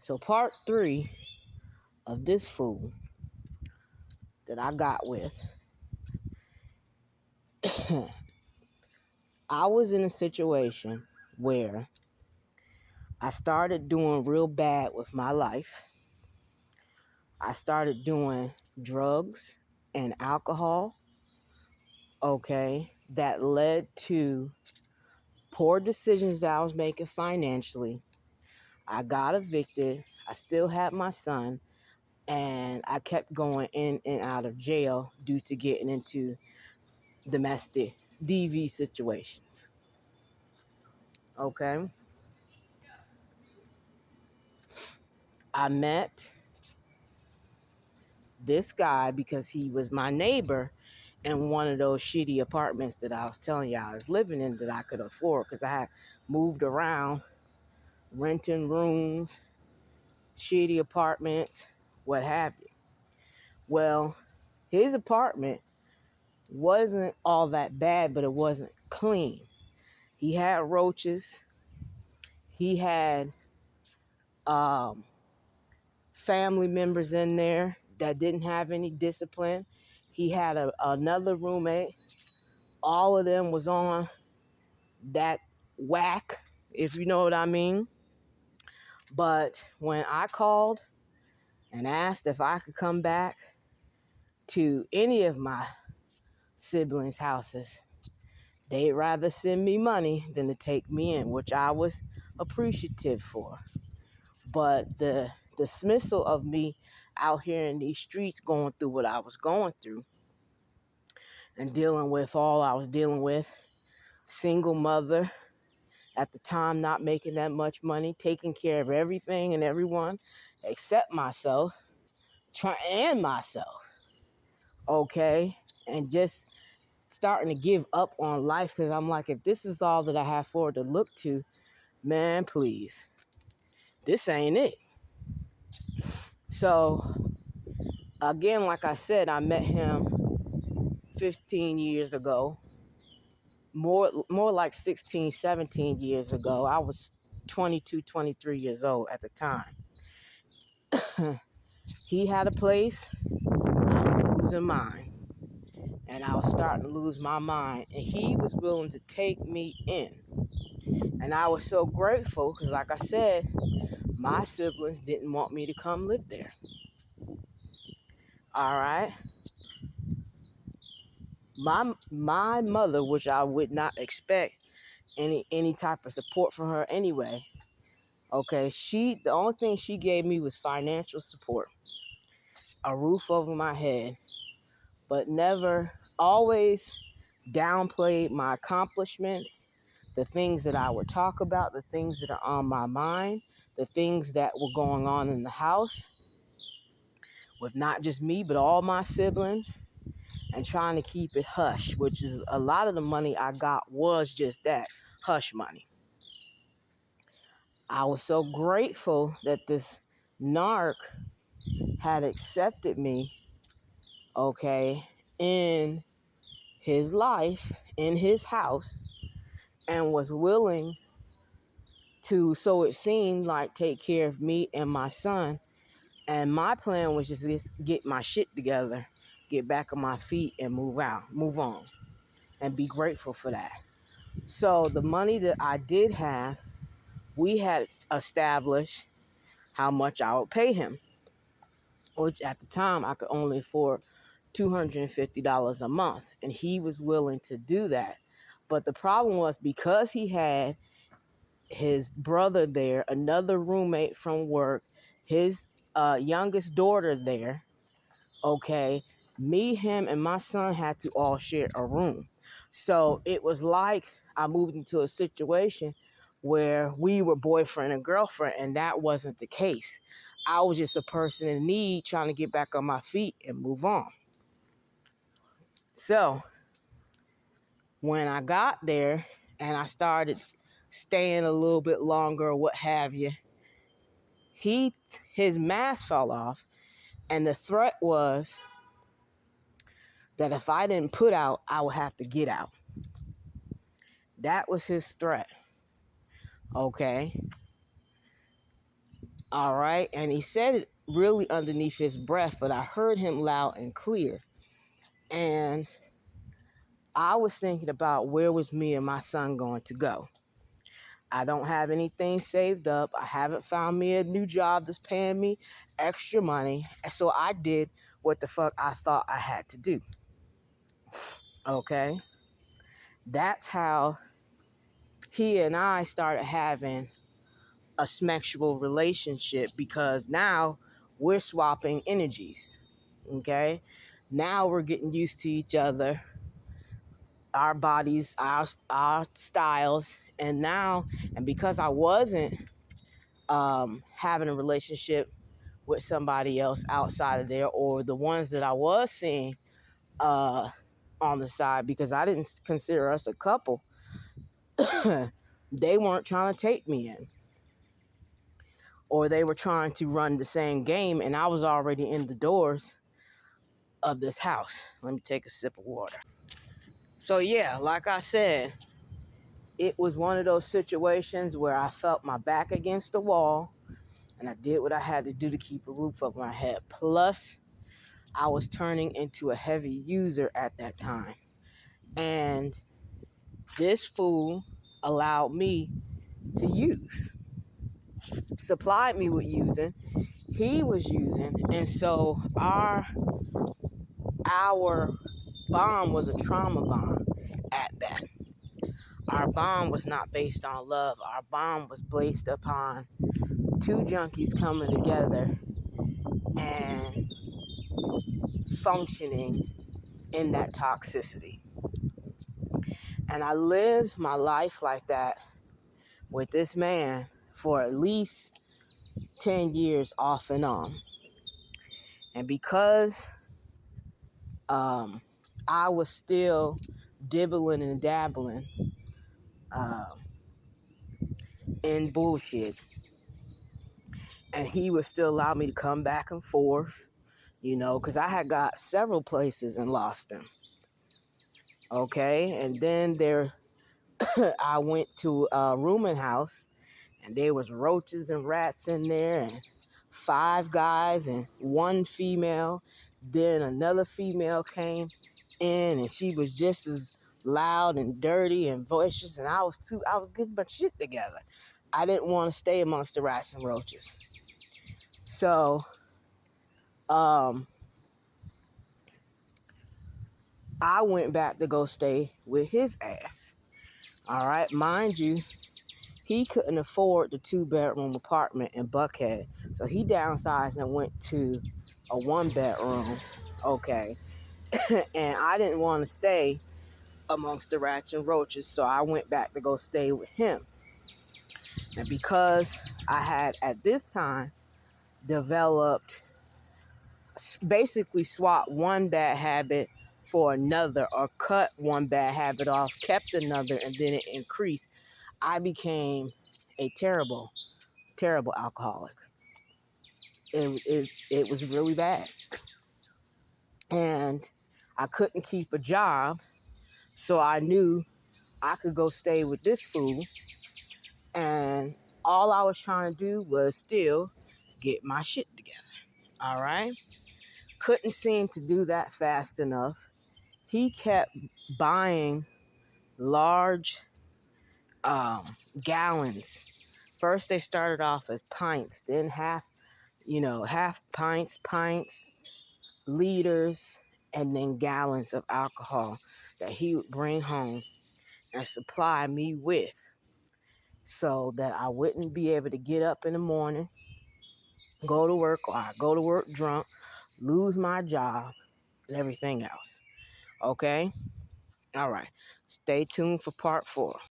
So part 3 of this fool that I got with, I was in a situation where I started doing real bad with my life. I started doing drugs and alcohol, okay, that led to poor decisions that I was making financially. I got evicted. I still had my son, and I kept going in and out of jail due to getting into domestic DV situations. Okay. I met this guy because he was my neighbor in one of those shitty apartments that I was telling you I was living in that I could afford because I had moved around renting rooms, shitty apartments, what have you. Well, his apartment wasn't all that bad, but it wasn't clean. He had roaches. He had family members in there that didn't have any discipline. He had another roommate. All of them was on that whack, if you know what I mean. But when I called and asked if I could come back to any of my siblings' houses, they'd rather send me money than to take me in, which I was appreciative for. But the dismissal of me out here in these streets going through what I was going through and dealing with all I was dealing with, single mother, at the time not making that much money, taking care of everything and everyone except myself, okay? And just starting to give up on life because I'm like, if this is all that I have forward to look to, man, please, this ain't it. So, again, like I said, I met him 15 years ago, more like 16, 17 years ago. I was 22, 23 years old at the time. He had a place, I was losing mine. And I was starting to lose my mind. And he was willing to take me in. And I was so grateful because, like I said, my siblings didn't want me to come live there. All right. My mother, which I would not expect any type of support from her anyway. Okay, the only thing she gave me was financial support, a roof over my head, but never, always downplayed my accomplishments, the things that I would talk about, the things that are on my mind, the things that were going on in the house with not just me, but all my siblings, and trying to keep it hush, which is a lot of the money I got was just that, hush money. I was so grateful that this narc had accepted me, okay, in his life, in his house, and was willing to, so it seemed like, take care of me and my son. And my plan was just get my shit together, get back on my feet and move on, and be grateful for that. So the money that I did have, we had established how much I would pay him, which at the time I could only afford $250 a month. And he was willing to do that. But the problem was because he had his brother there, another roommate from work, his youngest daughter there, okay, me, him, and my son had to all share a room. So it was like I moved into a situation where we were boyfriend and girlfriend, and that wasn't the case. I was just a person in need trying to get back on my feet and move on. So when I got there and I started staying a little bit longer, what have you, his mask fell off, and the threat was that if I didn't put out, I would have to get out. That was his threat. Okay. All right. And he said it really underneath his breath, but I heard him loud and clear. And I was thinking about where was me and my son going to go. I don't have anything saved up. I haven't found me a new job that's paying me extra money. And so I did what the fuck I thought I had to do. Okay. That's how he and I started having a sexual relationship, because now we're swapping energies. Okay. Now we're getting used to each other, our bodies, our styles. And because I wasn't having a relationship with somebody else outside of there, or the ones that I was seeing on the side, because I didn't consider us a couple, they weren't trying to take me in, or they were trying to run the same game, and I was already in the doors of this house. Let me take a sip of water. So yeah, like I said, it was one of those situations where I felt my back against the wall, and I did what I had to do to keep a roof over my head. Plus, I was turning into a heavy user at that time. And this fool allowed me to use, supplied me with using. He was using. And so our bond was a trauma bond at that. Our bond was not based on love. Our bond was based upon two junkies coming together and functioning in that toxicity. And I lived my life like that with this man for at least 10 years off and on. And because I was still dibbling and dabbling in bullshit, and he would still allow me to come back and forth, because I had got several places and lost them. Okay, and then I went to a rooming house, and there was roaches and rats in there, and 5 guys and 1 female. Then another female came in, and she was just as loud and dirty and boisterous, and I was getting my shit together. I didn't want to stay amongst the rats and roaches. So, I went back to go stay with his ass. All right, mind you, he couldn't afford the 2-bedroom apartment in Buckhead, so he downsized and went to a 1-bedroom. Okay, and I didn't want to stay amongst the rats and roaches, so I went back to go stay with him. And because I had at this time developed, basically swapped one bad habit for another, or cut one bad habit off, kept another, and then it increased, I became a terrible, terrible alcoholic. It was really bad. And I couldn't keep a job, so I knew I could go stay with this fool, and all I was trying to do was still get my shit together. All right? Couldn't seem to do that fast enough. He kept buying large gallons. First they started off as pints, then half pints, liters, and then gallons of alcohol that he would bring home and supply me with, so that I wouldn't be able to get up in the morning, go to work, or I go to work drunk, lose my job, and everything else. Okay? All right. Stay tuned for part 4.